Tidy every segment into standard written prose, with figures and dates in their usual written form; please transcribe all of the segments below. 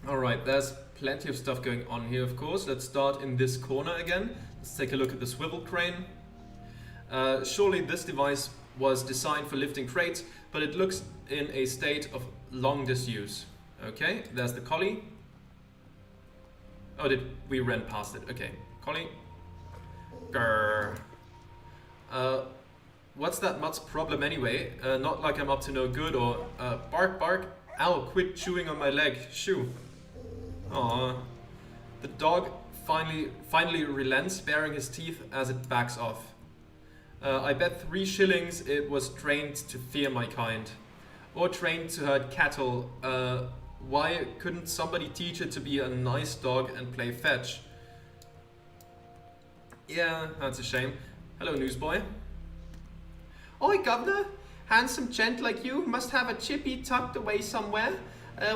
Alright, there's plenty of stuff going on here, of course. Let's start in this corner again. Let's take a look at the swivel crane. Surely this device was designed for lifting crates, but it looks in a state of long disuse. Okay, there's the collie. Oh, we ran past it. Okay, collie. Grrr. What's that mutt's problem anyway? Not like I'm up to no good or... bark, bark. Ow, quit chewing on my leg. Shoo. Aww. The dog finally relents, baring his teeth as it backs off. I bet 3 shillings it was trained to fear my kind. Or trained to herd cattle. Why couldn't somebody teach it to be a nice dog and play fetch? Yeah, that's a shame. Hello, newsboy. Oi, governor. Handsome gent like you must have a chippy tucked away somewhere.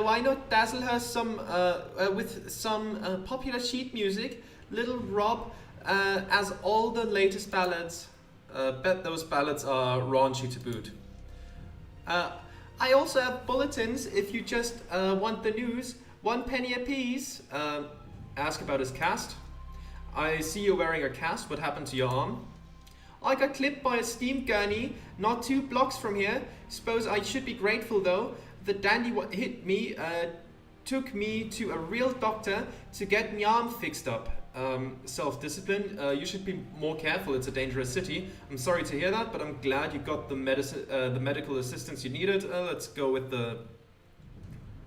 Why not dazzle her with some popular sheet music? Little Rob as all the latest ballads. Bet those ballads are raunchy to boot. I also have bulletins if you just want the news. 1 penny apiece. Ask about his cast. I see you're wearing a cast. What happened to your arm? I got clipped by a steam gurney not 2 blocks from here. Suppose I should be grateful though. The dandy what hit me took me to a real doctor to get my arm fixed up. Self-discipline. You should be more careful. It's a dangerous city. I'm sorry to hear that, but I'm glad you got the medical assistance you needed. Let's go with the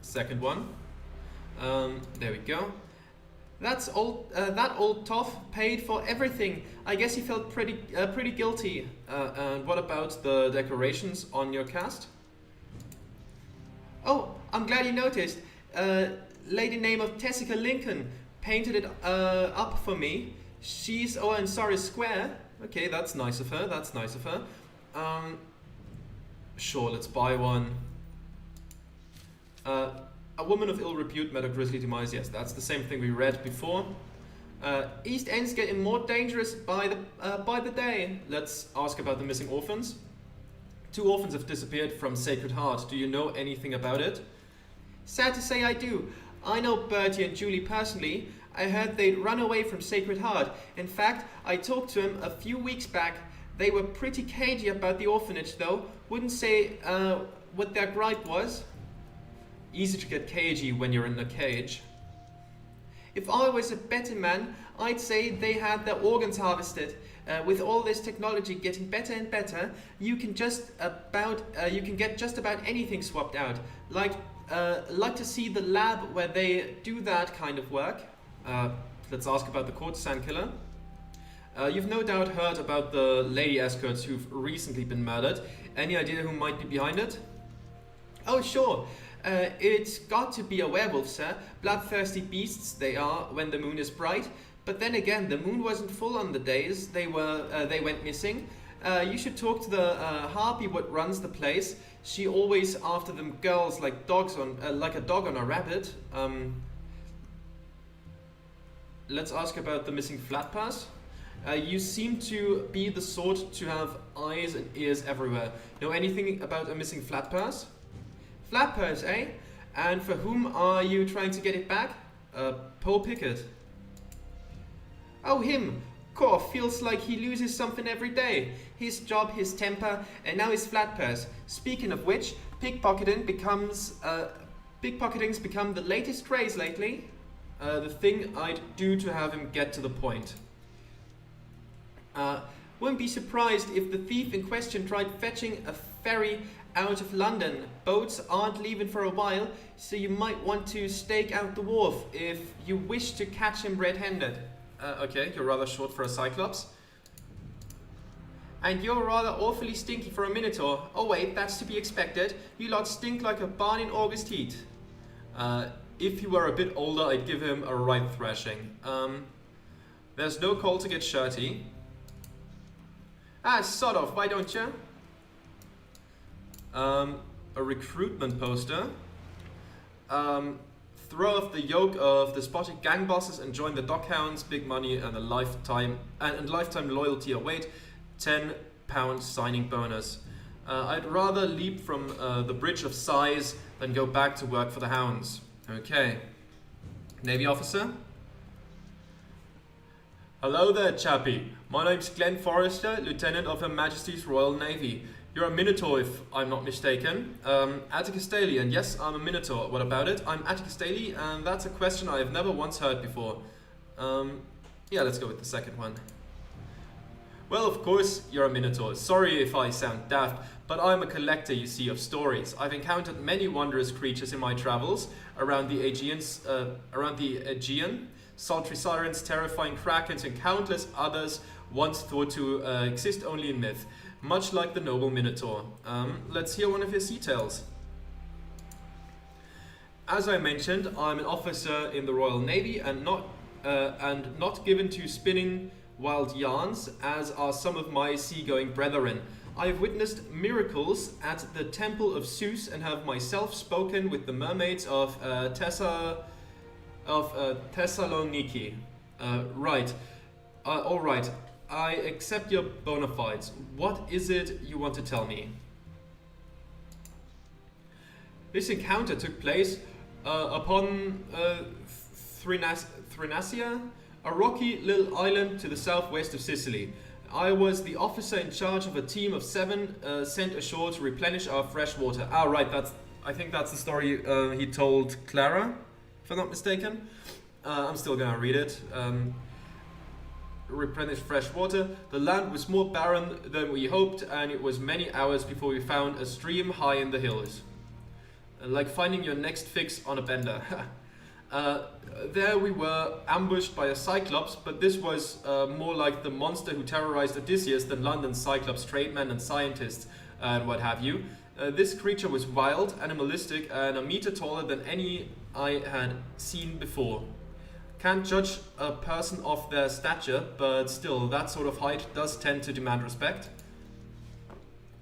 second one. There we go. That old toff paid for everything. I guess he felt pretty guilty. And what about the decorations on your cast? Oh, I'm glad you noticed. Lady name of Tessica Lincoln painted it up for me. She's in Surrey Square. Okay, that's nice of her. That's nice of her. Sure, let's buy one. A woman of ill repute met a grisly demise. Yes, that's the same thing we read before. East End's getting more dangerous by the day. Let's ask about the missing orphans. 2 orphans have disappeared from Sacred Heart. Do you know anything about it? Sad to say I do. I know Bertie and Julie personally. I heard they'd run away from Sacred Heart. In fact, I talked to them a few weeks back. They were pretty cagey about the orphanage though. Wouldn't say what their gripe was. Easy to get cagey when you're in a cage. If I was a betting man, I'd say they had their organs harvested. With all this technology getting better and better, you can get just about anything swapped out. Like to see the lab where they do that kind of work. Let's ask about the courtesan killer. You've no doubt heard about the lady escorts who've recently been murdered. Any idea who might be behind it? Oh, sure. It's got to be a werewolf, sir. Bloodthirsty beasts they are when the moon is bright. But then again, the moon wasn't full on the days they went missing. You should talk to the harpy what runs the place. She always after them girls like a dog on a rabbit. Let's ask about the missing flat pass. You seem to be the sort to have eyes and ears everywhere. Know anything about a missing flat pass? Flat pass, eh? And for whom are you trying to get it back? Paul Pickett. Oh, him. Cor feels like he loses something every day. His job, his temper, and now his flat purse. Speaking of which, pickpocketing's become the latest craze lately. The thing I'd do to have him get to the point. Wouldn't be surprised if the thief in question tried fetching a ferry out of London. Boats aren't leaving for a while, so you might want to stake out the wharf if you wish to catch him red-handed. Okay, you're rather short for a Cyclops. And you're rather awfully stinky for a Minotaur. Oh wait, that's to be expected. You lot stink like a barn in August heat. If he were a bit older, I'd give him a right thrashing. There's no call to get shirty. Sort of, why don't you? A recruitment poster. Throw off the yoke of despotic gang bosses and join the Dockhounds. Big money and a lifetime loyalty await. £10 signing bonus. I'd rather leap from the bridge of sighs than go back to work for the Hounds. Okay. Navy officer. Hello there, chappie. My name's Glenn Forrester, Lieutenant of Her Majesty's Royal Navy. You're a Minotaur, if I'm not mistaken. Atticus Daly, and yes, I'm a Minotaur. What about it? I'm Atticus Daly, and that's a question I have never once heard before. Yeah, let's go with the second one. Well, of course, you're a Minotaur. Sorry if I sound daft, but I'm a collector, you see, of stories. I've encountered many wondrous creatures in my travels around the Aegean. Sultry sirens, terrifying krakens, and countless others once thought to exist only in myth, much like the noble Minotaur. Let's hear one of your sea tales. As I mentioned, I'm an officer in the Royal Navy and not given to spinning wild yarns, as are some of my seagoing brethren. I have witnessed miracles at the Temple of Zeus and have myself spoken with the mermaids of Thessaloniki. Right. All right. I accept your bona fides. What is it you want to tell me? This encounter took place upon Thrinacia, a rocky little island to the southwest of Sicily. I was the officer in charge of a team of 7 sent ashore to replenish our fresh water. Ah, right. I think that's the story he told Clara, if I'm not mistaken. I'm still gonna read it. Replenish fresh water. The land was more barren than we hoped, and it was many hours before we found a stream high in the hills. Like finding your next fix on a bender. There we were, ambushed by a Cyclops, but this was more like the monster who terrorized Odysseus than London's Cyclops tradesmen and scientists and what have you. This creature was wild, animalistic, and a meter taller than any I had seen before. Can't judge a person off their stature, but still, that sort of height does tend to demand respect.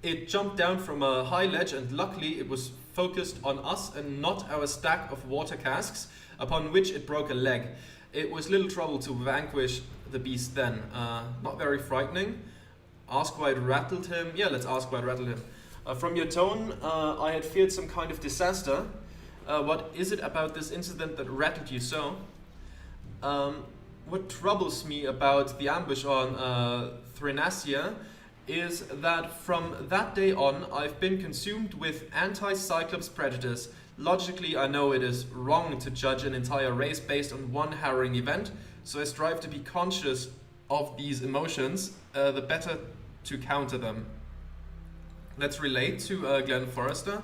It jumped down from a high ledge, and luckily it was focused on us and not our stack of water casks, upon which it broke a leg. It was little trouble to vanquish the beast then. Not very frightening. Ask why it rattled him. Yeah, let's ask why it rattled him. From your tone, I had feared some kind of disaster. What is it about this incident that rattled you so? What troubles me about the ambush on Thrinacia is that from that day on, I've been consumed with anti-Cyclops prejudice. Logically, I know it is wrong to judge an entire race based on one harrowing event, so I strive to be conscious of these emotions, the better to counter them. Let's relate to Glenn Forrester.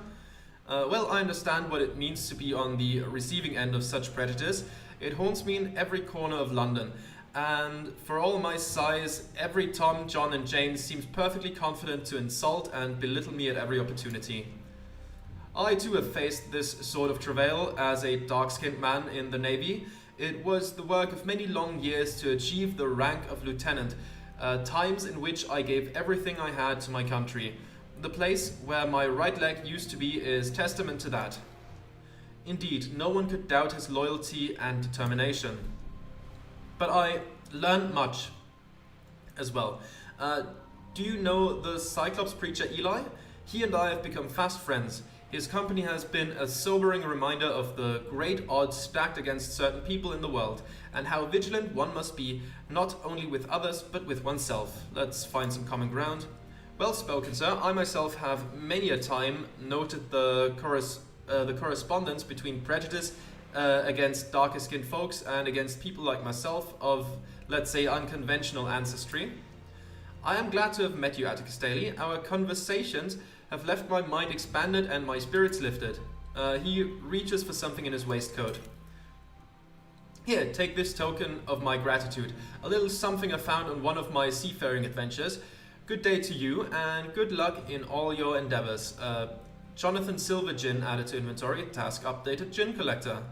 Well, I understand what it means to be on the receiving end of such prejudice. It haunts me in every corner of London, and for all my size, every Tom, John and Jane seems perfectly confident to insult and belittle me at every opportunity. I too have faced this sort of travail as a dark-skinned man in the Navy. It was the work of many long years to achieve the rank of lieutenant, times in which I gave everything I had to my country. The place where my right leg used to be is testament to that. Indeed, no one could doubt his loyalty and determination. But I learned much as well. Do you know the Cyclops preacher Eli? He and I have become fast friends. His company has been a sobering reminder of the great odds stacked against certain people in the world, and how vigilant one must be, not only with others, but with oneself. Let's find some common ground. Well spoken, sir. I myself have many a time noted the correspondence between prejudice against darker-skinned folks and against people like myself of, let's say, unconventional ancestry. I am glad to have met you, Atticus Daly. Our conversations have left my mind expanded and my spirits lifted. He reaches for something in his waistcoat. Here, take this token of my gratitude. A little something I found on one of my seafaring adventures. Good day to you, and good luck in all your endeavors. Jonathan Silver Gin added to inventory. Task updated. Gin collector.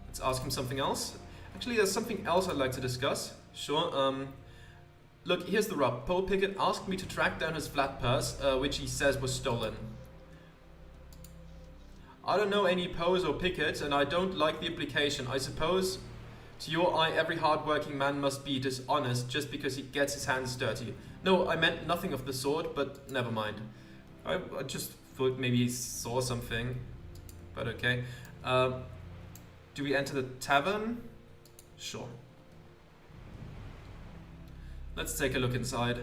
Let's ask him something else. Actually, there's something else I'd like to discuss. Sure. Look, here's the rub. Poe Pickett asked me to track down his flat purse, which he says was stolen. I don't know any Poes or Pickett, and I don't like the implication. I suppose, to your eye, every hard-working man must be dishonest just because he gets his hands dirty. No, I meant nothing of the sort, but never mind. I just thought maybe he saw something, but okay. Do we enter the tavern? Sure. Let's take a look inside.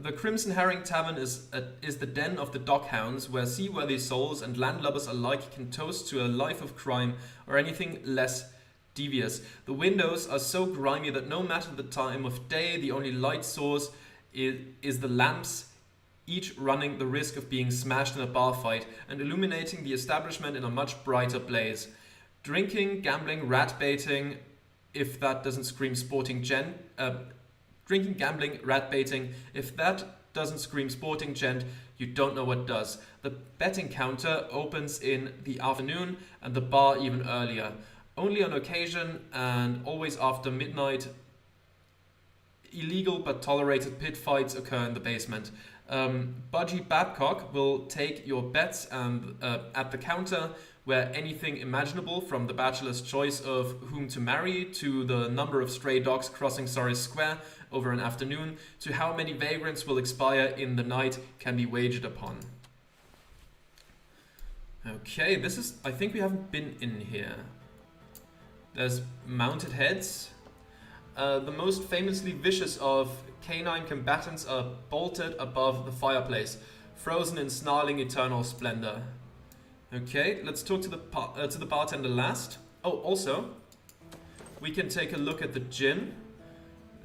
The Crimson Herring Tavern is the den of the dockhounds, where seaworthy souls and landlubbers alike can toast to a life of crime or anything less devious. The windows are so grimy that no matter the time of day, the only light source is the lamps, each running the risk of being smashed in a bar fight and illuminating the establishment in a much brighter blaze. Drinking, gambling, rat baiting, if that doesn't scream sporting gent. Drinking, gambling, rat baiting, if that doesn't scream sporting gent, you don't know what does. The betting counter opens in the afternoon and the bar even earlier. Only on occasion and always after midnight, illegal but tolerated pit fights occur in the basement. Budgie Babcock will take your bets and at the counter, where anything imaginable, from the bachelor's choice of whom to marry to the number of stray dogs crossing Surrey Square over an afternoon to how many vagrants will expire in the night, can be wagered upon. Okay, this is... I think we haven't been in here. There's mounted heads. The most famously vicious of canine combatants are bolted above the fireplace, frozen in snarling eternal splendor. Okay, let's talk to the bartender last. Oh, also, we can take a look at the gin.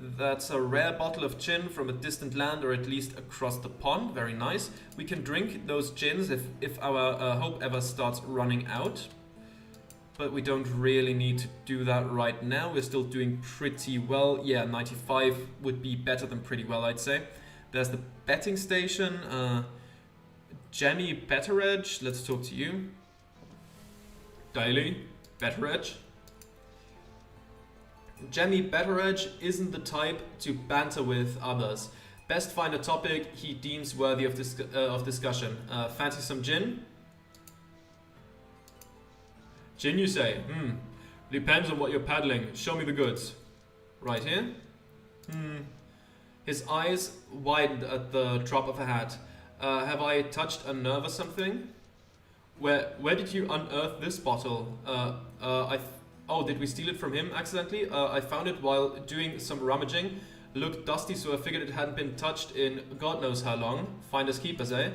That's a rare bottle of gin from a distant land, or at least across the pond. Very nice. We can drink those gins if our hope ever starts running out. But we don't really need to do that right now. We're still doing pretty well. Yeah, 95 would be better than pretty well, I'd say. There's the betting station. Jamie Betteredge, let's talk to you. Daily Betteredge. Jamie Betteredge isn't the type to banter with others. Best find a topic he deems worthy of discussion. Fancy some gin? Gin, you say? Depends on what you're paddling. Show me the goods. Right here? His eyes widened at the drop of a hat. Have I touched a nerve or something? Where did you unearth this bottle? Oh, did we steal it from him accidentally? I found it while doing some rummaging. Looked dusty, so I figured it hadn't been touched in God knows how long. Finders keepers, eh?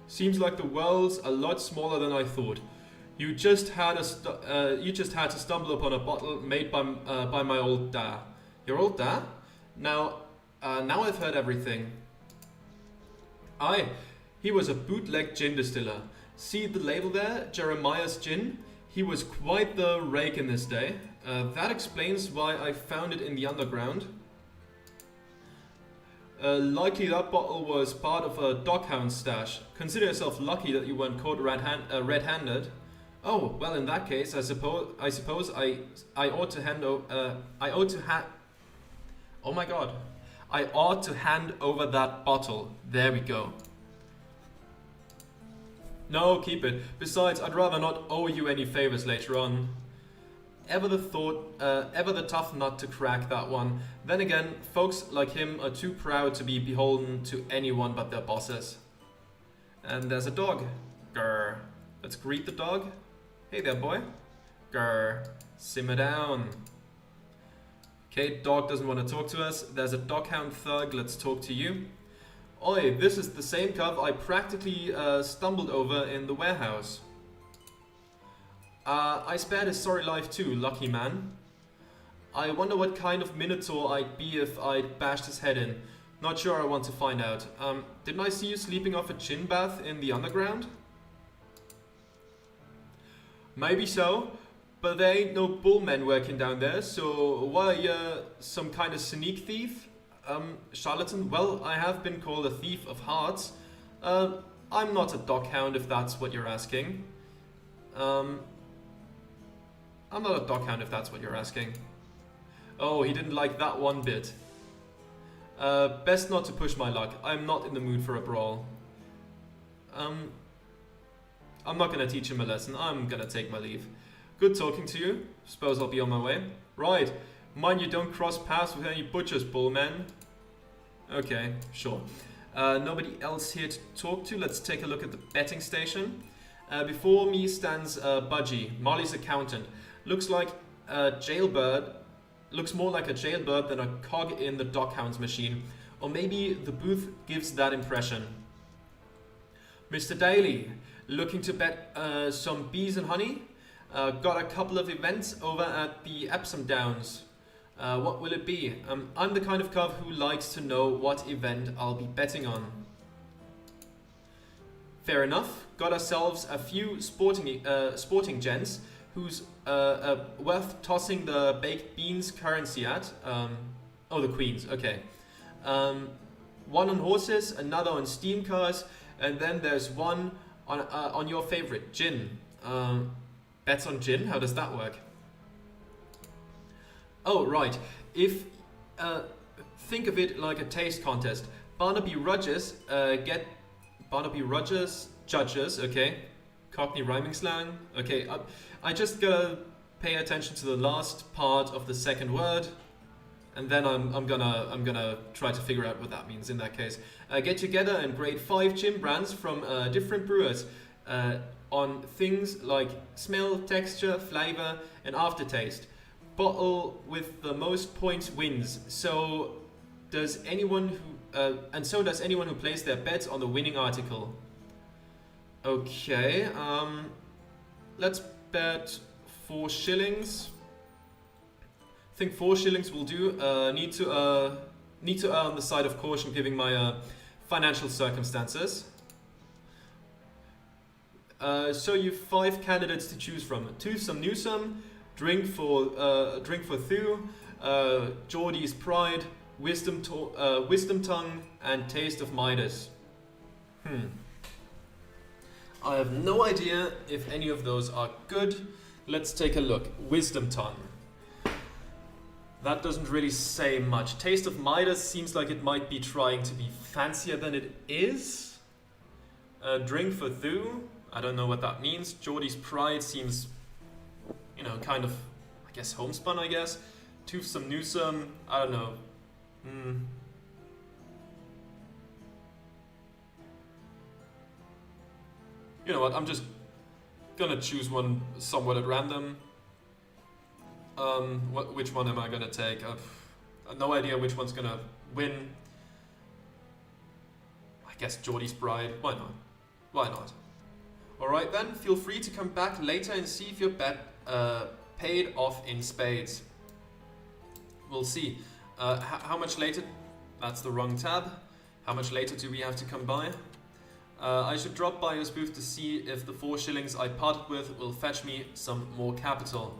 Seems like the world's a lot smaller than I thought. You just had to stumble upon a bottle made by my old dad. Your old dad? Now I've heard everything. Aye, he was a bootleg gin distiller. See the label there, Jeremiah's Gin? He was quite the rake in his day. That explains why I found it in the underground. Likely that bottle was part of a doghound stash. Consider yourself lucky that you weren't caught red-handed. Oh, well, in that case, I suppose I ought to hand over. Oh my God! I ought to hand over that bottle. There we go. No, keep it. Besides, I'd rather not owe you any favors later on. Ever the tough nut to crack, that one. Then again, folks like him are too proud to be beholden to anyone but their bosses. And there's a dog. Grr. Let's greet the dog. Hey there, boy. Grr. Simmer down. Okay, dog doesn't want to talk to us. There's a doghound thug. Let's talk to you. Oi, this is the same cub I practically stumbled over in the warehouse. I spared his sorry life too, lucky man. I wonder what kind of Minotaur I'd be if I'd bashed his head in. Not sure I want to find out. Didn't I see you sleeping off a gin bath in the underground? Maybe so, but there ain't no bullmen working down there, so why are you some kind of sneak thief? Charlatan, well, I have been called a thief of hearts. I'm not a doghound if that's what you're asking. I'm not a doghound if that's what you're asking. Oh, he didn't like that one bit. Best not to push my luck. I'm not in the mood for a brawl. I'm not gonna teach him a lesson. I'm gonna take my leave. Good talking to you. Suppose I'll be on my way. Right. Mind you don't cross paths with any butchers, bullman. Okay, sure. Nobody else here to talk to. Let's take a look at the betting station. Before me stands Budgie, Molly's accountant. Looks like a jailbird. Looks more like a jailbird than a cog in the Dockhound's machine. Or maybe the booth gives that impression. Mr. Daly, looking to bet some bees and honey? Got a couple of events over at the Epsom Downs. What will it be? I'm the kind of cov who likes to know what event I'll be betting on. Fair enough. Got ourselves a few sporting gents who's worth tossing the baked beans currency at. Oh, the queens. Okay. One on horses, another on steam cars, and then there's one on your favorite, gin. Bets on gin? How does that work? Oh, right. If think of it like a taste contest. Barnaby Rogers judges. Okay, Cockney rhyming slang. Okay, I just gotta pay attention to the last part of the second word, and then I'm gonna try to figure out what that means. In that case, get together and grade 5 gin brands from different brewers on things like smell, texture, flavor, and aftertaste. Bottle with the most points wins. So does anyone who places their bets on the winning article. Okay, let's bet 4 shillings. I think 4 shillings will do. Need to err on the side of caution, given my financial circumstances. So you've 5 candidates to choose from: Toothsome Newsome, Drink for Thu, Geordie's Pride, Wisdom Tongue, and Taste of Midas. I have no idea if any of those are good. Let's take a look. Wisdom Tongue. That doesn't really say much. Taste of Midas seems like it might be trying to be fancier than it is. Drink for Thu. I don't know what that means. Geordie's Pride seems, kind of, I guess, homespun, I guess. Toothsome Newsome. I don't know. You know what, I'm just gonna choose one somewhat at random. Which one am I gonna take? I've no idea which one's gonna win. I guess Geordie's Bride. Why not? Why not? Alright then, feel free to come back later and see if your bet paid off in spades. We'll see. How much later? That's the wrong tab. How much later do we have to come by? I should drop by your booth to see if the 4 shillings I parted with will fetch me some more capital.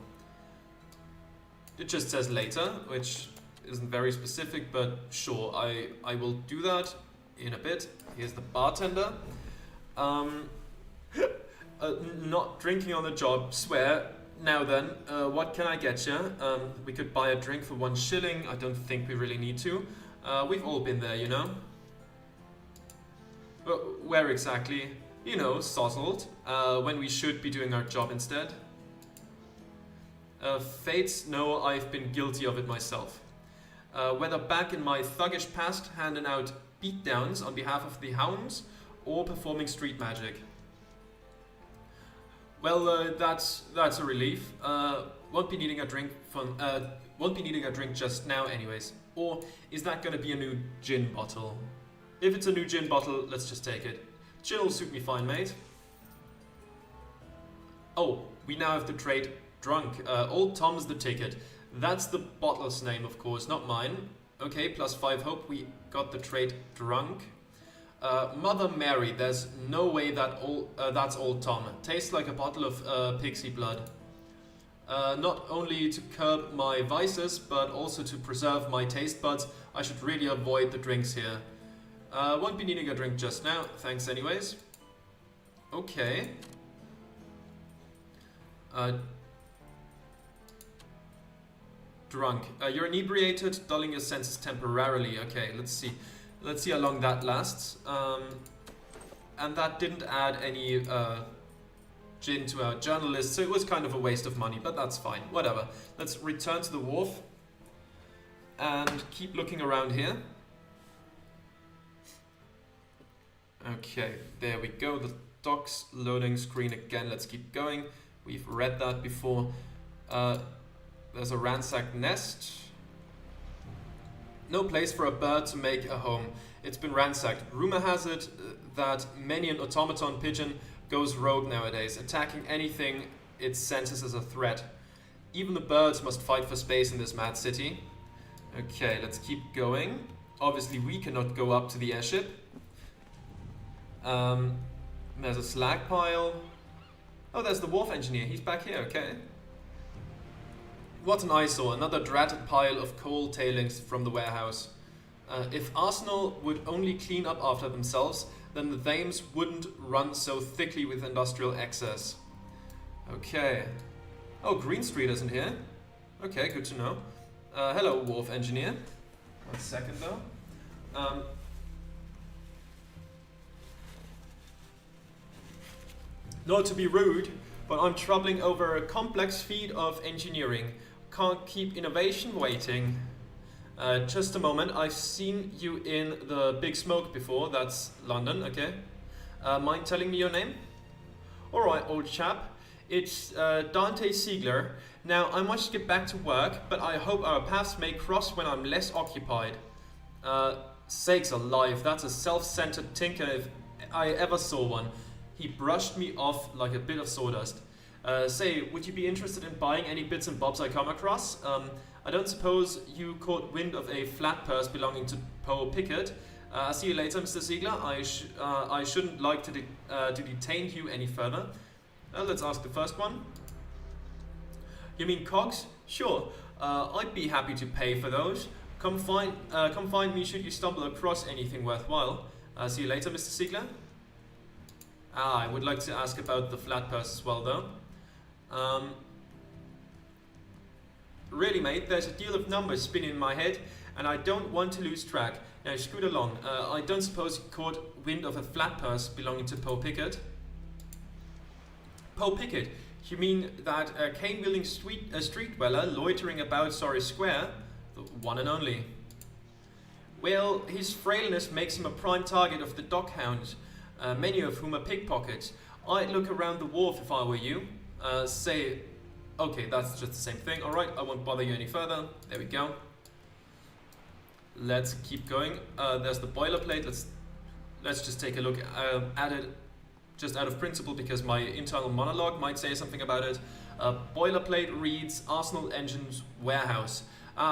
It just says later, which isn't very specific, but sure, I will do that in a bit. Here's the bartender. Not drinking on the job, swear. Now then, what can I get you? We could buy a drink for 1 shilling. I don't think we really need to. We've all been there, you know. Where exactly? You know, sozzled, when we should be doing our job instead. Fates know I've been guilty of it myself. Whether back in my thuggish past handing out beatdowns on behalf of the hounds, or performing street magic. Well, that's a relief. Won't be needing a drink just now, anyways. Or is that gonna be a new gin bottle? If it's a new gin bottle, let's just take it. Gin will suit me fine, mate. Oh, we now have to trade drunk. Old Tom's the ticket. That's the bottle's name, of course, not mine. Okay, +5 hope. We got the trade drunk. Mother Mary, there's no way that's Old Tom. Tastes like a bottle of pixie blood. Not only to curb my vices, but also to preserve my taste buds, I should really avoid the drinks here. Won't be needing a drink just now, thanks anyways. Okay. Drunk. You're inebriated, dulling your senses temporarily. Okay, let's see. Let's see how long that lasts. And that didn't add any gin to our journal list, so it was kind of a waste of money, but that's fine. Whatever. Let's return to the wharf and keep looking around here. Okay, there we go. The docks loading screen again. Let's keep going. We've read that before. There's a ransacked nest. No place for a bird to make a home. It's been ransacked. Rumor has it that many an automaton pigeon goes rogue nowadays, attacking anything it senses as a threat. Even the birds must fight for space in this mad city. Okay, let's keep going. Obviously, we cannot go up to the airship. There's a slag pile. Oh, there's the wharf engineer. He's back here, okay. What an eyesore. Another dratted pile of coal tailings from the warehouse. If Arsenal would only clean up after themselves, then the Thames wouldn't run so thickly with industrial excess. Okay. Oh, Green Street isn't here. Okay, good to know. Hello, wharf engineer. 1 second though. Not to be rude, but I'm troubling over a complex feat of engineering. Can't keep innovation waiting. Just a moment, I've seen you in the Big Smoke before. That's London, okay. Mind telling me your name? Alright, old chap. It's Dante Siegler. Now, I must get back to work, but I hope our paths may cross when I'm less occupied. Sakes alive, that's a self-centered tinker if I ever saw one. He brushed me off like a bit of sawdust. Say, would you be interested in buying any bits and bobs I come across? I don't suppose you caught wind of a flat purse belonging to Poe Pickett. I'll see you later, Mr. Siegler. I shouldn't like to detain you any further. Let's ask the first one. You mean cogs? Sure. I'd be happy to pay for those. Come find me should you stumble across anything worthwhile. See you later, Mr. Siegler. I would like to ask about the flat purse as well, though. Really, mate, there's a deal of numbers spinning in my head, and I don't want to lose track. Now, scoot along. I don't suppose you caught wind of a flat purse belonging to Poe Pickett? Poe Pickett? You mean that cane-wielding street dweller loitering about Sorry Square? The one and only. Well, his frailness makes him a prime target of the dockhounds, many of whom are pickpockets. I'd look around the wharf if I were you. Say... Okay, that's just the same thing. Alright, I won't bother you any further. There we go. Let's keep going. There's the boilerplate. Let's just take a look at it just out of principle because my internal monologue might say something about it. Boilerplate reads Arsenal Engines Warehouse.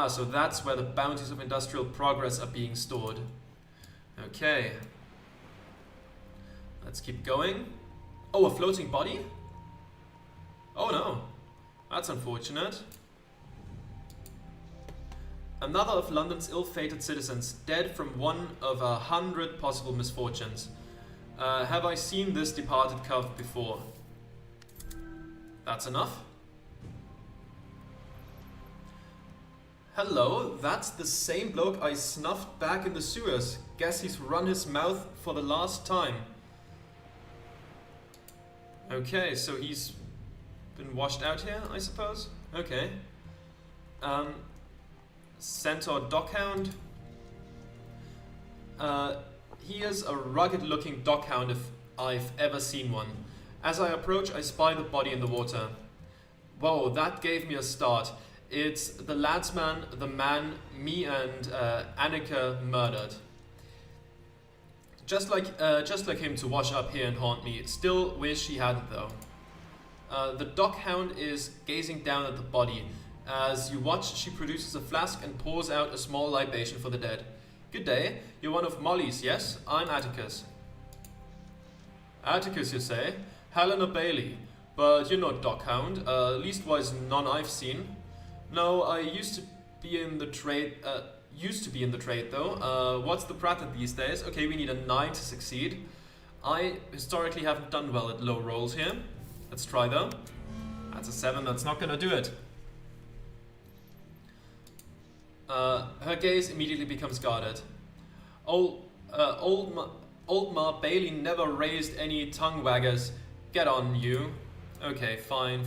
So that's where the bounties of industrial progress are being stored. Okay. Let's keep going. Oh, a floating body? Oh no. That's unfortunate. Another of London's ill-fated citizens, dead from one of 100 possible misfortunes. Have I seen this departed cove before? That's enough. Hello, that's the same bloke I snuffed back in the sewers. Guess he's run his mouth for the last time. Okay, so he's been washed out here, I suppose? Okay. Centaur Dockhound. He is a rugged-looking dockhound if I've ever seen one. As I approach, I spy the body in the water. Whoa, that gave me a start. It's the ladsman, the man me and Annika murdered. Just like him to wash up here and haunt me. Still wish he hadn't though. The dockhound is gazing down at the body. As you watch, she produces a flask and pours out a small libation for the dead. Good day. You're one of Molly's, yes? I'm Atticus. Atticus, you say? Helena Bailey. But you're not dockhound. Leastwise none I've seen. No, I used to be in the trade. Though. What's the Pratt these days? Okay, we need a 9 to succeed. I historically haven't done well at low rolls here. Let's try though. That's a 7. That's not gonna do it. Her gaze immediately becomes guarded. Old Ma Bailey never raised any tongue waggers. Get on, you. Okay, fine.